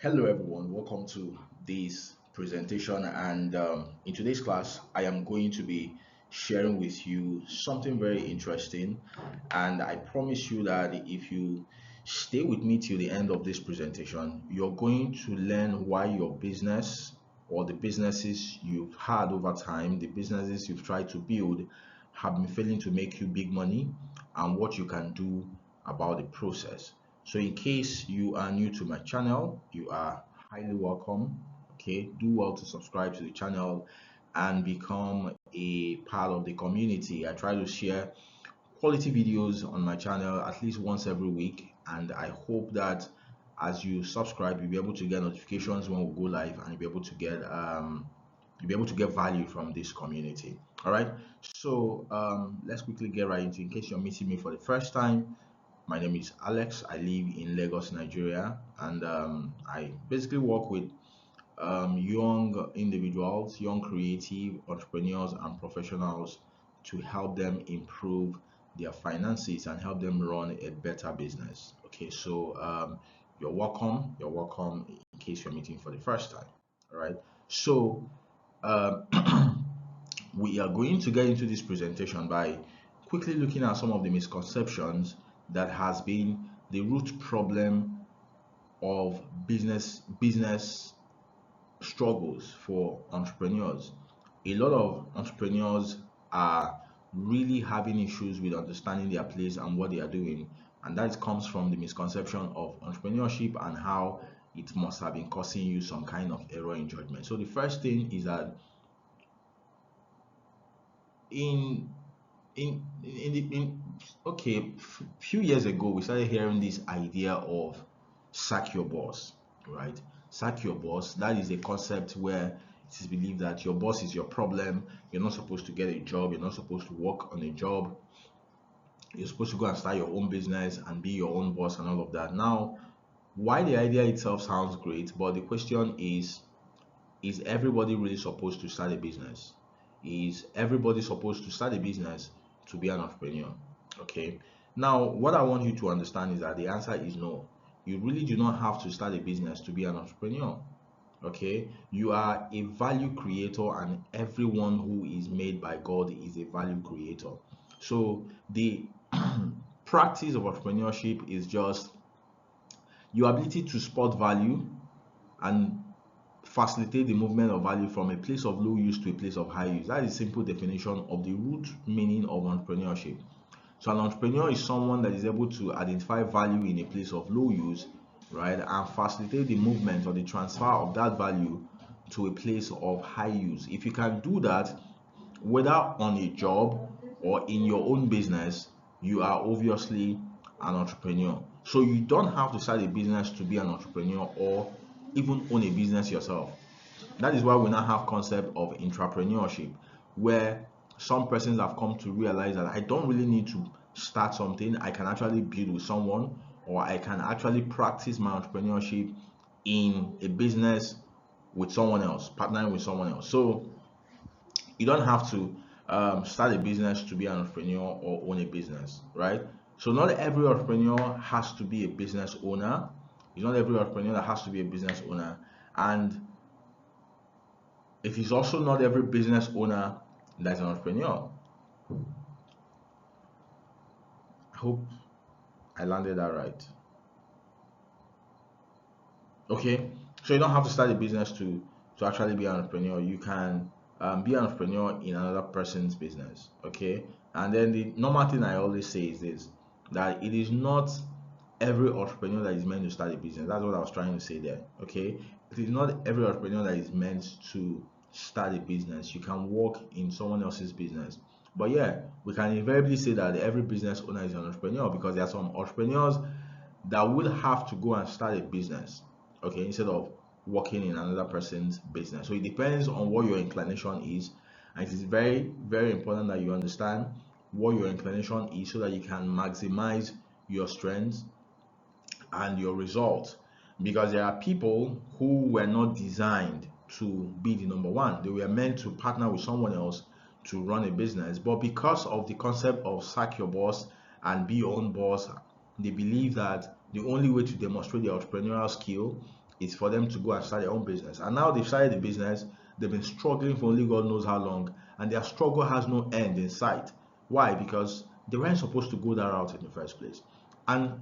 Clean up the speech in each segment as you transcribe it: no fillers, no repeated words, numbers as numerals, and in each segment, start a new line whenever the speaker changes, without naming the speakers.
Hello everyone, welcome to this presentation and in today's class I am going to be sharing with you something very interesting, and I promise you that if you stay with me till the end of this presentation, you're going to learn why your business or the businesses you've had over time, the businesses you've tried to build, have been failing to make you big money, and what you can do about the process. So in case you are new to my channel, you are highly welcome. Okay, do well to subscribe to the channel and become a part of the community. I try to share quality videos on my channel at least once every week, and I hope that as you subscribe, you'll be able to get notifications when we go live, and you'll be able to get value from this community. All right, so let's quickly get right into. In case you're meeting me for the first time, my name is Alex. I live in Lagos, Nigeria, and I basically work with young individuals, young creative entrepreneurs, and professionals to help them improve their finances and help them run a better business. Okay, so you're welcome. You're welcome in case you're meeting for the first time. All right, so um, we are going to get into this presentation by quickly looking at some of the misconceptions that has been the root problem of business struggles for entrepreneurs. A lot of entrepreneurs are really having issues with understanding their place and what they are doing, and that comes from the misconception of entrepreneurship and how it must have been causing you some kind of error in judgment. So the first thing is that in in okay, few years ago we started hearing this idea of sack your boss, right? Sack your boss. That is a concept where it is believed that your boss is your problem. You're not supposed to get a job, you're not supposed to work on a job, you're supposed to go and start your own business and be your own boss and all of that. Now, why the idea itself sounds great, but the question is everybody really supposed to start a business? Is everybody supposed to start a business to be an entrepreneur? Okay. Now, what I want you to understand is that the answer is no. You really do not have to start a business to be an entrepreneur. Okay. You are a value creator, and everyone who is made by God is a value creator. So, the practice of entrepreneurship is just your ability to spot value and facilitate the movement of value from a place of low use to a place of high use. That is simple definition of the root meaning of entrepreneurship. So an entrepreneur is someone that is able to identify value in a place of low use, right, and facilitate the movement or the transfer of that value to a place of high use. If you can do that, whether on a job or in your own business, you are obviously an entrepreneur. So you don't have to start a business to be an entrepreneur or even own a business yourself. That is why we now have concept of entrepreneurship, where some persons have come to realize that I don't really need to start something. I can actually build with someone, or I can actually practice my entrepreneurship in a business with someone else, partnering with someone else. So you don't have to start a business to be an entrepreneur or own a business, right? So not every entrepreneur has to be a business owner. It's not every entrepreneur that has to be a business owner, and it is also not every business owner that's an entrepreneur. I hope I landed that right. Okay, so you don't have to start a business to actually be an entrepreneur. You can be an entrepreneur in another person's business. Okay, and then the normal thing I always say is this: that it is not every entrepreneur that is meant to start a business. That's what I was trying to say there. Okay, it is not every entrepreneur that is meant to start a business. You can work in someone else's business. But yeah, we can invariably say that every business owner is an entrepreneur, because there are some entrepreneurs that will have to go and start a business, okay, instead of working in another person's business. So it depends on what your inclination is, and it is very, very important that you understand what your inclination is so that you can maximize your strengths and your results. Because there are people who were not designed to be the number one, they were meant to partner with someone else to run a business. But because of the concept of sack your boss and be your own boss, they believe that the only way to demonstrate their entrepreneurial skill is for them to go and start their own business. And now they've started the business, they've been struggling for only God knows how long, and their struggle has no end in sight. Why? Because they weren't supposed to go that route in the first place. And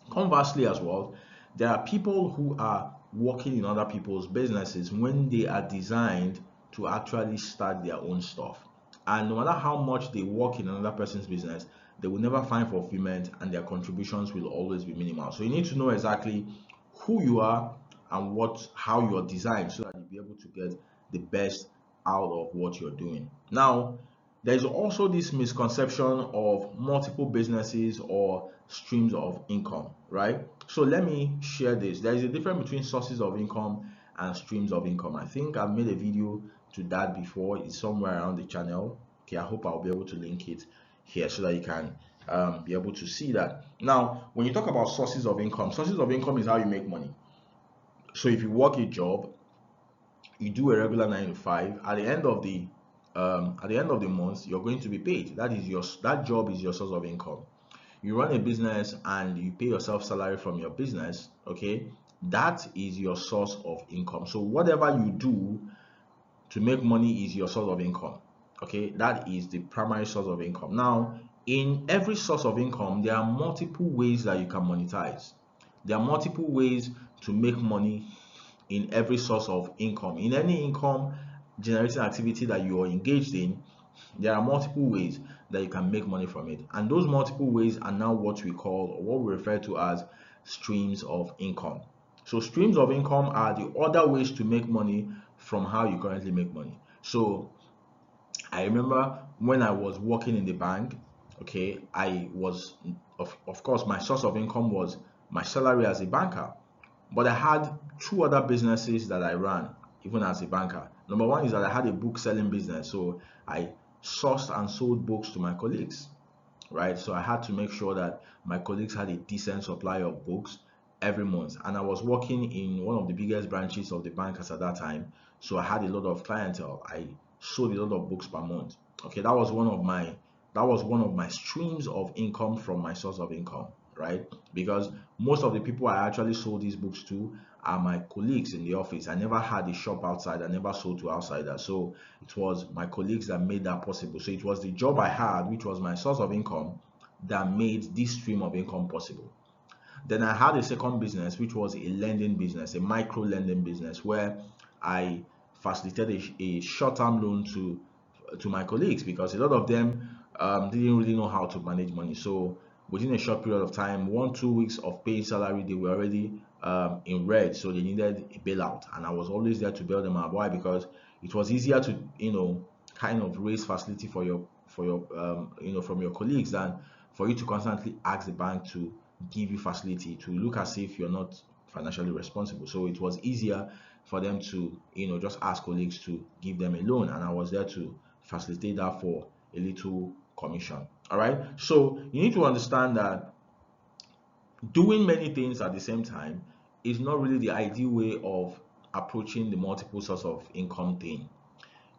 conversely as well, there are people who are working in other people's businesses when they are designed to actually start their own stuff. And no matter how much they work in another person's business, they will never find fulfillment and their contributions will always be minimal. So you need to know exactly who you are and how you're designed so that you'll be able to get the best out of what you're doing. Now, there's also this misconception of multiple businesses or streams of income, right? So let me share this. There is a difference between sources of income and streams of income. I think I've made a video to that before. It's somewhere around the channel. Okay, I hope I'll be able to link it here so that you can be able to see that. Now, when you talk about sources of income is how you make money. So if you work a job, you do a regular 9 to 5, at the end of the month, you're going to be paid. That job is your source of income. You run a business and you pay yourself salary from your business, okay? That is your source of income. So whatever you do to make money is your source of income, okay? That is the primary source of income. Now, in every source of income, there are multiple ways that you can monetize. There are multiple ways to make money in every source of income. In any income generating activity that you are engaged in, there are multiple ways that you can make money from it. And those multiple ways are now what we call, or what we refer to as, streams of income. So streams of income are the other ways to make money from how you currently make money. So I remember when I was working in the bank, okay, of course, my source of income was my salary as a banker. But I had two other businesses that I ran, even as a banker. Number one is that I had a book selling business. So I sourced and sold books to my colleagues, right? So I had to make sure that my colleagues had a decent supply of books every month. And I was working in one of the biggest branches of the bank at that time. So I had a lot of clientele. I sold a lot of books per month. Okay, that was one of my streams of income from my source of income, right? Because most of the people I actually sold these books to are my colleagues in the office. I never had a shop outside. I never sold to outsiders. So it was my colleagues that made that possible. So it was the job I had, which was my source of income, that made this stream of income possible. Then I had a second business, which was a lending business, a micro lending business, where I facilitated a short-term loan to my colleagues because a lot of them didn't really know how to manage money. So within a short period of time, 1-2 weeks of paying salary, they were already in red. So they needed a bailout, and I was always there to bail them out. Why? Because it was easier to kind of raise facility for your from your colleagues than for you to constantly ask the bank to give you facility, to look as if you're not financially responsible. So it was easier for them to just ask colleagues to give them a loan, and I was there to facilitate that for a little commission. All right, so you need to understand that doing many things at the same time is not really the ideal way of approaching the multiple source of income thing.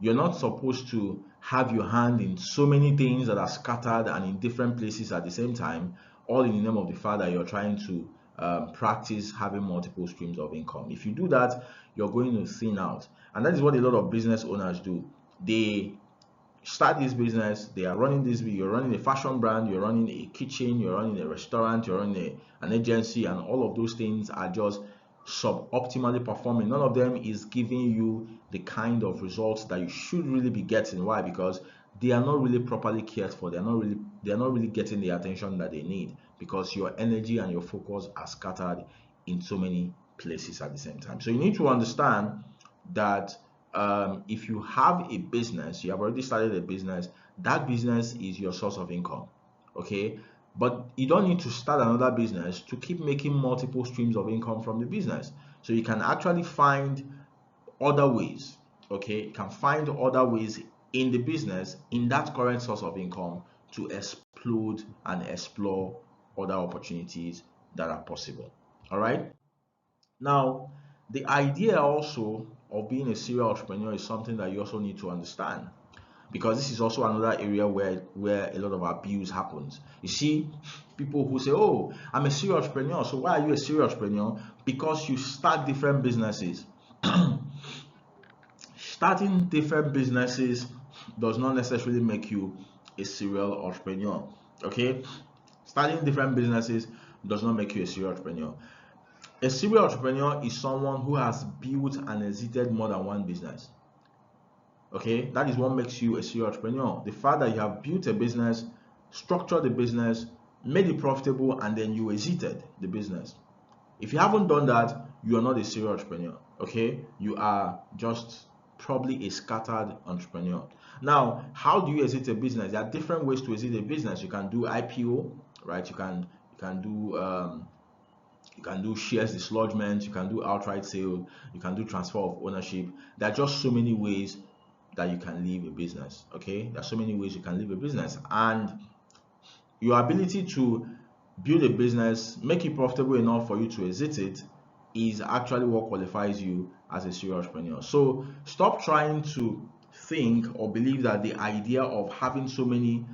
You're not supposed to have your hand in so many things that are scattered and in different places at the same time, all in the name of the fact that you're trying to practice having multiple streams of income. If you do that, you're going to thin out. And that is what a lot of business owners do. They start this business, they are running this, you're running a fashion brand, you're running a kitchen, you're running a restaurant, you're running an agency, and all of those things are just suboptimally performing. None of them is giving you the kind of results that you should really be getting. Why? Because they are not really properly cared for. They're not really getting the attention that they need, because your energy and your focus are scattered in so many places at the same time. So you need to understand that if you have a business, you have already started a business, that business is your source of income, okay? But you don't need to start another business to keep making multiple streams of income from the business. So you can actually find other ways, okay? You can find other ways in the business, in that current source of income, to explode and explore other opportunities that are possible. All right. Now, the idea also of being a serial entrepreneur is something that you also need to understand. because this is also another area where a lot of abuse happens. You see people who say, oh, I'm a serial entrepreneur. So why are you a serial entrepreneur? Because you start different businesses. Starting different businesses does not necessarily make you a serial entrepreneur. Okay, starting different businesses does not make you a serial entrepreneur. A serial entrepreneur is someone who has built and exited more than one business. Okay, that is what makes you a serial entrepreneur. The fact that you have built a business, structured the business, made it profitable, and then you exited the business. If you haven't done that, you are not a serial entrepreneur. Okay, you are just probably a scattered entrepreneur. Now, how do you exit a business? There are different ways to exit a business. You can do IPO, right? You can do shares dislodgement, you can do outright sale, you can do transfer of ownership. There are just so many ways that you can leave a business. Okay, there are so many ways you can leave a business, and your ability to build a business, make it profitable enough for you to exit it, is actually what qualifies you as a serial entrepreneur. So stop trying to think or believe that the idea of having so many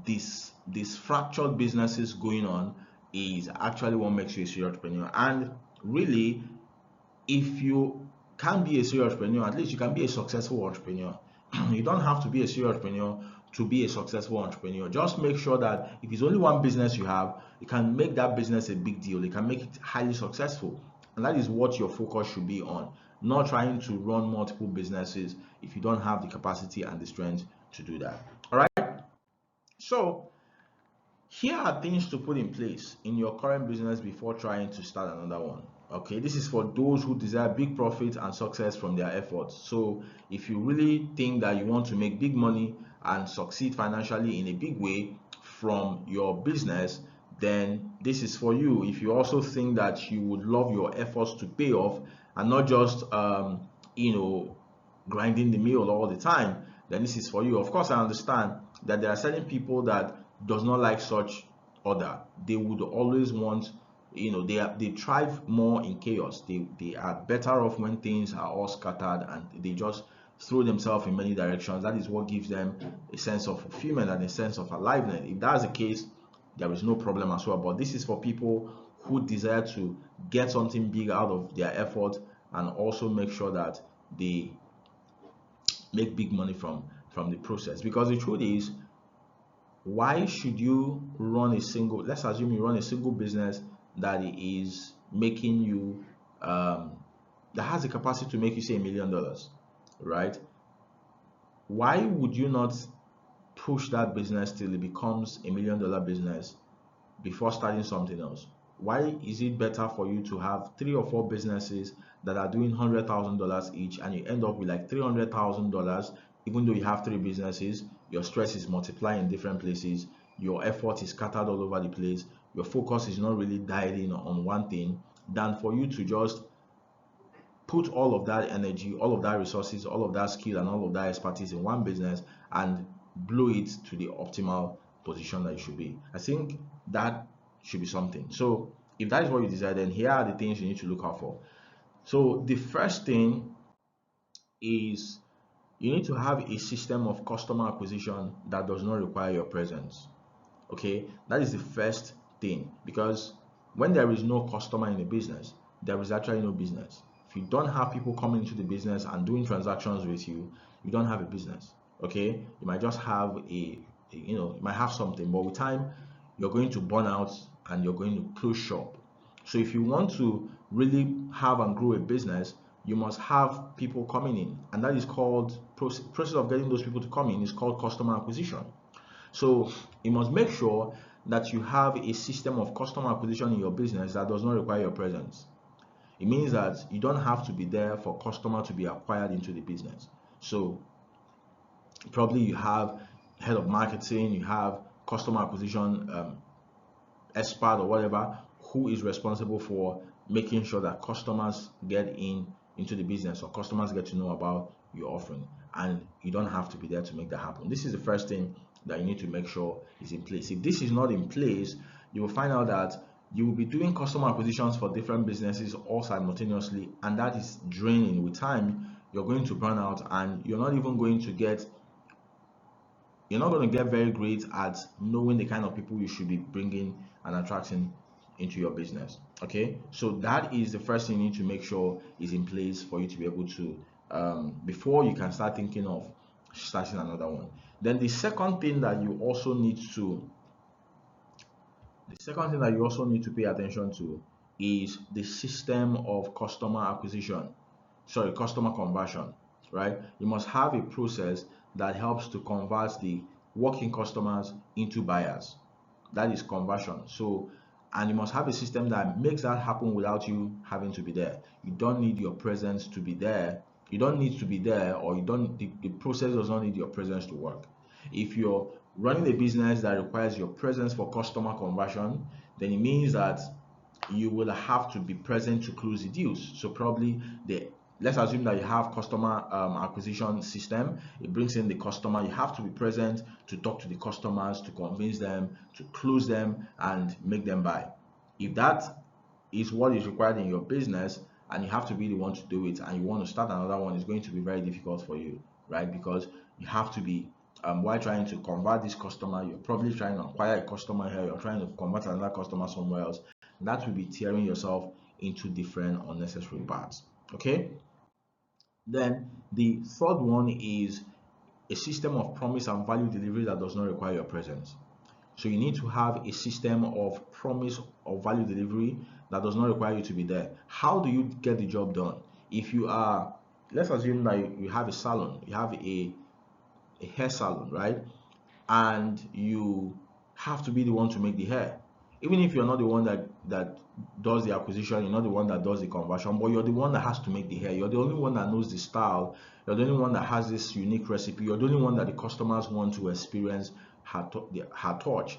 these fractured businesses going on is actually what makes you a serial entrepreneur. And really, if you can be a serial entrepreneur, at least you can be a successful entrepreneur. You don't have to be a serial entrepreneur to be a successful entrepreneur. Just make sure that if it's only one business you have, you can make that business a big deal. You can make it highly successful. And that is what your focus should be on. Not trying to run multiple businesses if you don't have the capacity and the strength to do that. All right. So here are things to put in place in your current business before trying to start another one. Okay, this is for those who desire big profit and success from their efforts. So if you really think that you want to make big money and succeed financially in a big way from your business, then this is for you. If you also think that you would love your efforts to pay off and not just grinding the mill all the time, then this is for you. Of course, I understand that there are certain people that does not like such order. They would always want, they thrive more in chaos. They are better off when things are all scattered and they just throw themselves in many directions. That is what gives them a sense of fulfillment and a sense of aliveness. If that's the case, there is no problem as well. But this is for people who desire to get something big out of their effort and also make sure that they make big money from the process. Because the truth is, why should you run a single, let's assume you run a single business that is making you that has the capacity to make you say $1 million, right? Why would you not push that business till it becomes $1 million business before starting something else? Why is it better for you to have 3 or 4 businesses that are doing $100,000 each and you end up with like $300,000? Even though you have 3 businesses, your stress is multiplying in different places, your effort is scattered all over the place, your focus is not really dialed in on one thing, than for you to just put all of that energy, all of that resources, all of that skill, and all of that expertise in one business and blow it to the optimal position that it should be. I think that should be something. So if that is what you desire, then here are the things you need to look out for. So the first thing is you need to have a system of customer acquisition that does not require your presence. Okay, that is the first thing, because when there is no customer in the business, there is actually no business. If you don't have people coming into the business and doing transactions with you, you don't have a business. Okay, you might just have you might have something, but with time you're going to burn out and you're going to close shop. So if you want to really have and grow a business, you must have people coming in, and that is called process of getting those people to come in is called customer acquisition. So you must make sure that you have a system of customer acquisition in your business that does not require your presence. It means that you don't have to be there for customer to be acquired into the business. So probably you have head of marketing, you have customer acquisition expert or whatever who is responsible for making sure that customers get into the business or customers get to know about your offering, and you don't have to be there to make that happen. This is the first thing that you need to make sure is in place. If this is not in place, you will find out that you will be doing customer acquisitions for different businesses all simultaneously, and that is draining. With time, you're going to burn out and you're not even going to get you're not going to get very great at knowing the kind of people you should be bringing and attracting into your business. Okay, so that is the first thing you need to make sure is in place for you to be able to, before you can start thinking of starting another one. Then the second thing that you also need to pay attention to is the system of customer acquisition, sorry, customer conversion, right? You must have a process that helps to convert the working customers into buyers. That is conversion. So, and you must have a system that makes that happen without you having to be there. You don't need your presence to be there. You don't need to be there, or you don't, the process does not need your presence to work. If you're running a business that requires your presence for customer conversion, then it means that you will have to be present to close the deals. So probably the let's assume that you have customer acquisition system. It brings in the customer. You have to be present to talk to the customers, to convince them, to close them, and make them buy. If that is what is required in your business, and you have to be the one to do it, and you want to start another one, it's going to be very difficult for you, right? Because you have to be, while trying to convert this customer, you're probably trying to acquire a customer here, you're trying to convert another customer somewhere else. That will be tearing yourself into different unnecessary parts. Okay, then the third one is a system of promise and value delivery that does not require your presence. So you need to have a system of promise or value delivery that does not require you to be there. How do you get the job done? If you are, let's assume that you have a salon, you have a hair salon, right? And you have to be the one to make the hair. Even if you're not the one that does the acquisition, you're not the one that does the conversion, but you're the one that has to make the hair. You're the only one that knows the style. You're the only one that has this unique recipe. You're the only one that the customers want to experience her touch.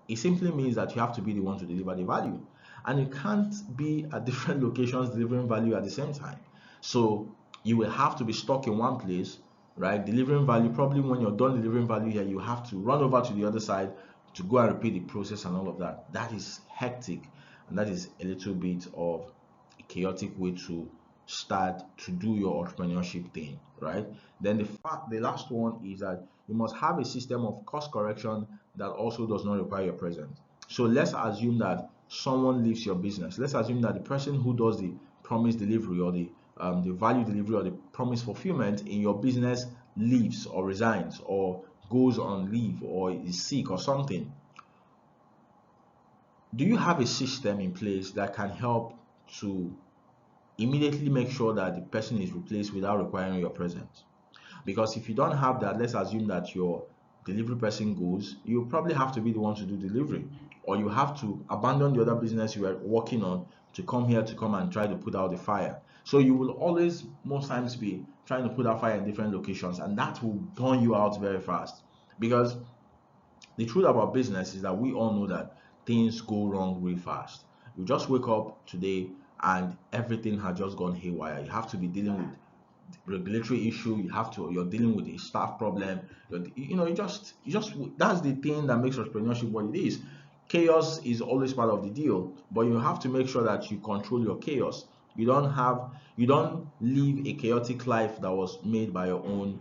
It simply means that you have to be the one to deliver the value, and you can't be at different locations delivering value at the same time. So you will have to be stuck in one place, right, delivering value. Probably when you're done delivering value here, you have to run over to the other side to go and repeat the process and all of that. That is hectic, and that is a little bit of a chaotic way to start to do your entrepreneurship thing, right? Then the last one is that you must have a system of course correction that also does not require your presence. So let's assume that someone leaves your business. Let's assume that the person who does the promise delivery, or the value delivery, or the promise fulfillment in your business leaves or resigns or goes on leave or is sick or something. Do you have a system in place that can help to immediately make sure that the person is replaced without requiring your presence? Because if you don't have that, let's assume that your delivery person goes, you probably have to be the one to do delivery, or you have to abandon the other business you were working on to come here to come and try to put out the fire. So you will always, most times, be trying to put out fire in different locations, and that will burn you out very fast. Because the truth about business is that we all know that things go wrong really fast. You just wake up today and everything has just gone haywire. You have to be dealing with regulatory issue, you're dealing with a staff problem, you just that's the thing that makes entrepreneurship what it is. Chaos is always part of the deal, but you have to make sure that you control your chaos. You don't live a chaotic life that was made by your own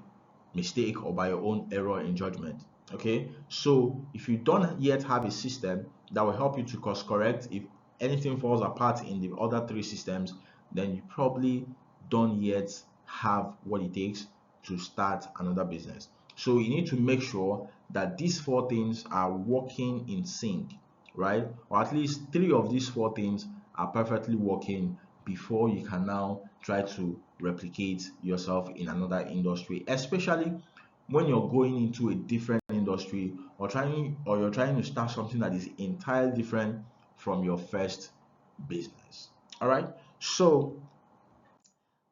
mistake or by your own error in judgment. Okay, so if you don't yet have a system that will help you to course correct if anything falls apart in the other three systems, then you probably don't yet have what it takes to start another business. So you need to make sure that these four things are working in sync, right? Or at least three of these four things are perfectly working before you can now try to replicate yourself in another industry, especially when you're going into a different industry, or you're trying to start something that is entirely different from your first business. All right, so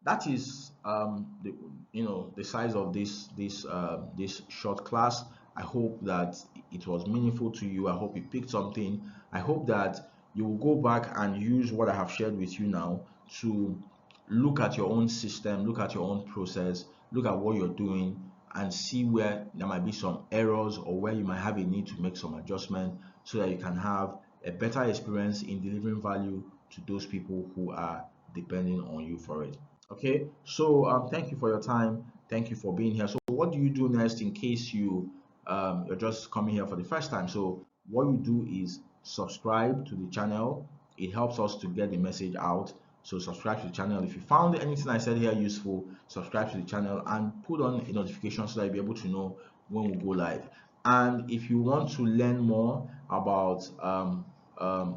that is the size of this short class. I hope that it was meaningful to you. I hope you picked something. I hope that you will go back and use what I have shared with you now to look at your own system, look at your own process, look at what you're doing, and see where there might be some errors or where you might have a need to make some adjustment, so that you can have a better experience in delivering value to those people who are depending on you for it. Okay, so thank you for your time. Thank you for being here. So what do you do next in case you you're just coming here for the first time. So what you do is subscribe to the channel. It helps us to get the message out. So subscribe to the channel. If you found anything I said here useful, subscribe to the channel and put on a notification so that you'll be able to know when we go live. And if you want to learn more about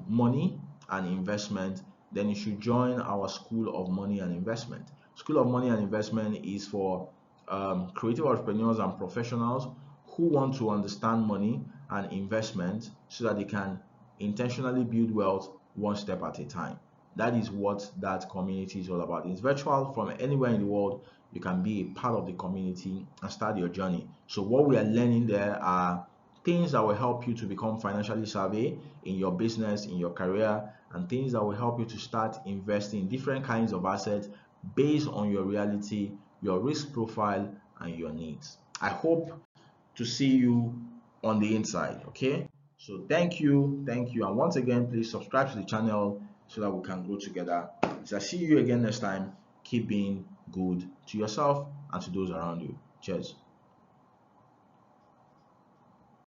money and investment, then you should join our School of Money and Investment. School of Money and Investment is for creative entrepreneurs and professionals who want to understand money and investment so that they can intentionally build wealth one step at a time. That is what that community is all about. It's virtual from anywhere in the world. You can be a part of the community and start your journey. So what we are learning there are things that will help you to become financially savvy in your business, in your career, and things that will help you to start investing in different kinds of assets based on your reality, your risk profile, and your needs. I hope to see you on the inside. Okay, so thank you, and once again, please subscribe to the channel so that we can grow together. So I see you again next time. Keep being good to yourself and to those around you. Cheers.